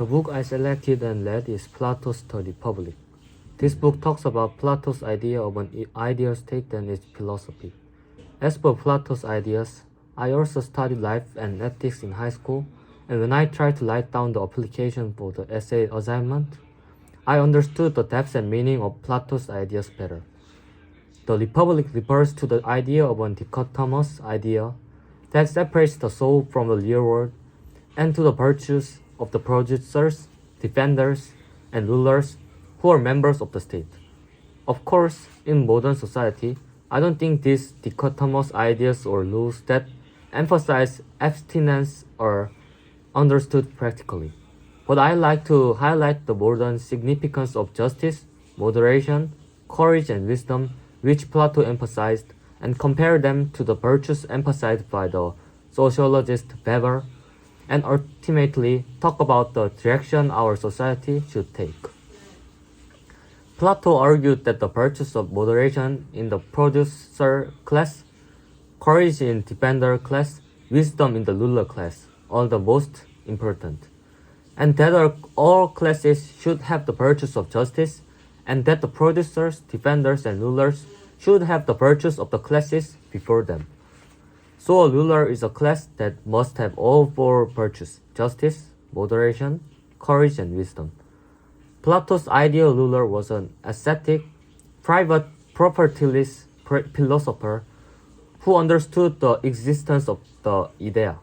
The book I selected and read is Plato's The Republic. This book talks about Plato's idea of an ideal state and its philosophy. As for Plato's ideas, I also studied life and ethics in high school, and when I tried to write down the application for the essay assignment, I understood the depth and meaning of Plato's ideas better. The Republic refers to the idea of a dichotomous idea that separates the soul from the real world, and to the virtues of the producers, defenders, and rulers who are members of the state. Of course, in modern society, I don't think these dichotomous ideas or rules that emphasize abstinence are understood practically. But I like to highlight the modern significance of justice, moderation, courage, and wisdom which Plato emphasized, and compare them to the virtues emphasized by the sociologist Weber, and ultimately talk about the direction our society should take. Plato argued that the virtues of moderation in the producer class, courage in defender class, wisdom in the ruler class are the most important, and that all classes should have the virtues of justice, and that the producers, defenders, and rulers should have the virtues of the classes before them. So a ruler is a class that must have all four virtues: justice, moderation, courage, and wisdom. Plato's ideal ruler was an ascetic, private, propertyless philosopher who understood the existence of the idea.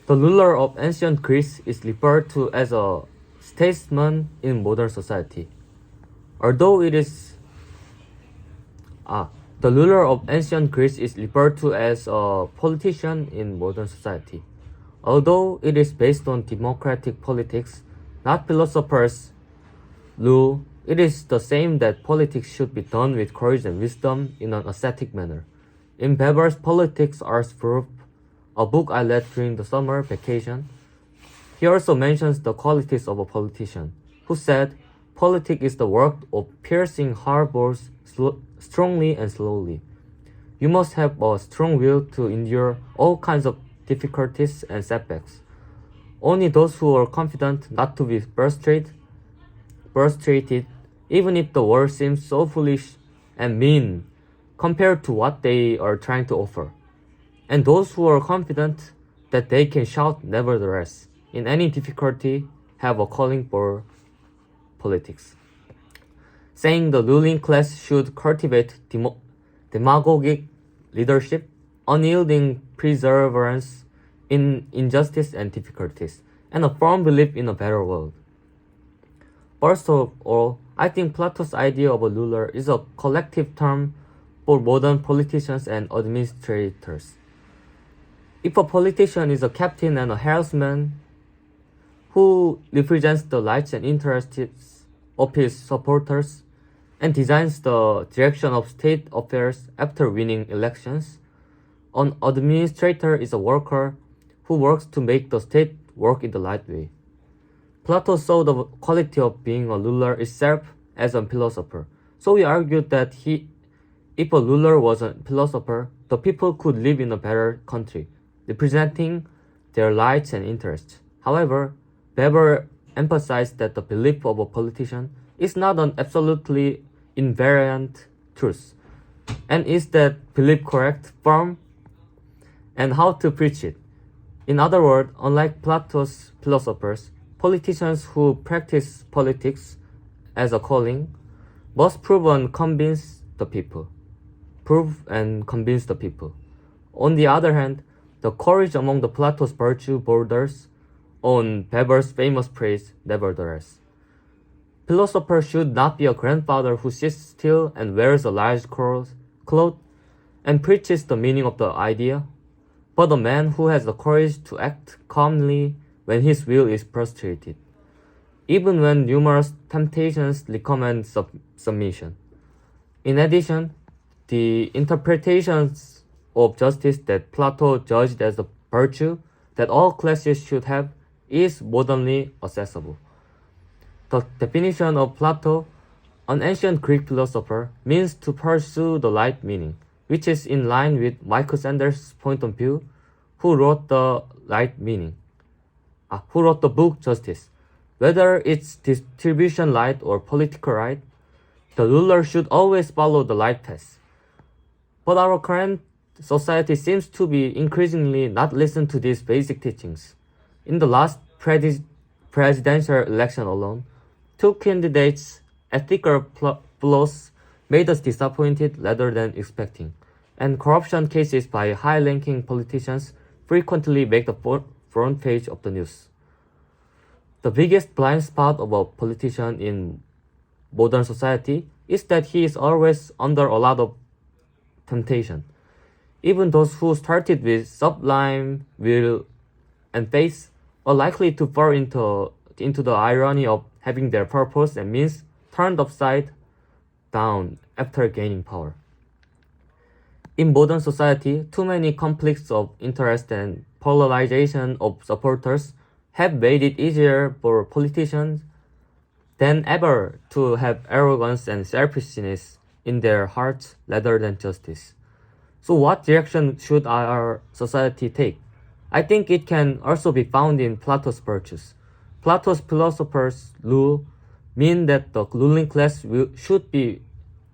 The ruler of ancient Greece is referred to as a statesman in modern society. The ruler of ancient Greece is referred to as a politician in modern society. Although it is based on democratic politics, not philosophers' rule, it is the same that politics should be done with courage and wisdom in an ascetic manner. In Weber's Politics Ars Proof, a book I read during the summer vacation, he also mentions the qualities of a politician, who said, "Politics is the work of piercing hard balls strongly and slowly. You must have a strong will to endure all kinds of difficulties and setbacks. Only those who are confident not to be frustrated, even if the world seems so foolish and mean compared to what they are trying to offer. And those who are confident that they can shout nevertheless, in any difficulty, have a calling for politics." Saying the ruling class should cultivate demagogic leadership, unyielding perseverance in injustice and difficulties, and a firm belief in a better world. First of all, I think Plato's idea of a ruler is a collective term for modern politicians and administrators. If a politician is a captain and a heraldsman who represents the rights and interests of his supporters and designs the direction of state affairs after winning elections, an administrator is a worker who works to make the state work in the right way. Plato saw the quality of being a ruler itself as a philosopher, so he argued that if a ruler was a philosopher, the people could live in a better country, representing their rights and interests. However, Weber emphasized that the belief of a politician is not an absolutely invariant truth, and is that belief correct, firm, and how to preach it. In other words, unlike Plato's philosophers, politicians who practice politics as a calling must prove and convince the people. On the other hand, the courage among the Plato's virtue borders on Weber's famous phrase, nevertheless. Philosophers should not be a grandfather who sits still and wears a large cloth and preaches the meaning of the idea, but a man who has the courage to act calmly when his will is frustrated, even when numerous temptations recommend submission. In addition, the interpretations of justice that Plato judged as a virtue that all classes should have is modernly accessible. The definition of Plato, an ancient Greek philosopher, means to pursue the right meaning, which is in line with Michael Sanders' point of view, who wrote The Right Meaning. who wrote the book Justice. Whether it's distribution right or political right, the ruler should always follow the right path. But our current society seems to be increasingly not listen to these basic teachings. In the last presidential election alone, two candidates' ethical flaws made us disappointed rather than expecting, and corruption cases by high-ranking politicians frequently make the front page of the news. The biggest blind spot of a politician in modern society is that he is always under a lot of temptation. Even those who started with sublime will and faith are likely to fall into the irony of having their purpose and means turned upside down after gaining power. In modern society, too many conflicts of interest and polarization of supporters have made it easier for politicians than ever to have arrogance and selfishness in their hearts rather than justice. So what direction should our society take? I think it can also be found in Plato's virtues. Plato's philosophers' rule mean that the ruling class should be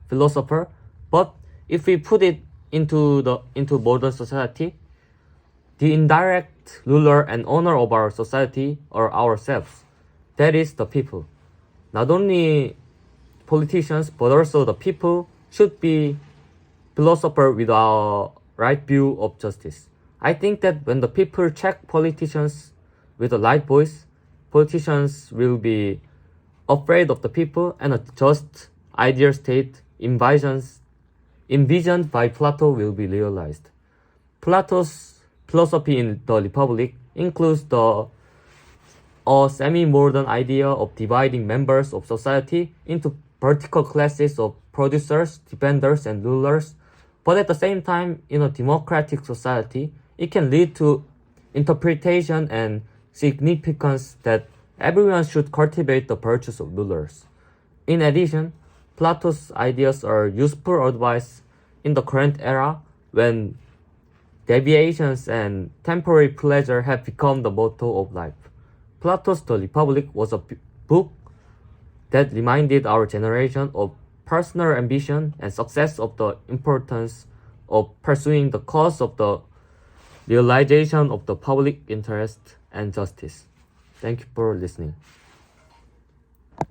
philosopher, but if we put it into modern society, the indirect ruler and owner of our society are ourselves. That is the people. Not only politicians, but also the people should be philosopher with our right view of justice. I think that when the people check politicians with the right voice, politicians will be afraid of the people, and a just, ideal state envisioned by Plato will be realized. Plato's philosophy in the Republic includes a semi-modern idea of dividing members of society into vertical classes of producers, defenders, and rulers. But at the same time, in a democratic society, it can lead to interpretation and significance that everyone should cultivate the virtues of rulers. In addition, Plato's ideas are useful advice in the current era when deviations and temporary pleasure have become the motto of life. Plato's The Republic was a book that reminded our generation of personal ambition and success, of the importance of pursuing the cause of the realization of the public interest and justice. Thank you for listening.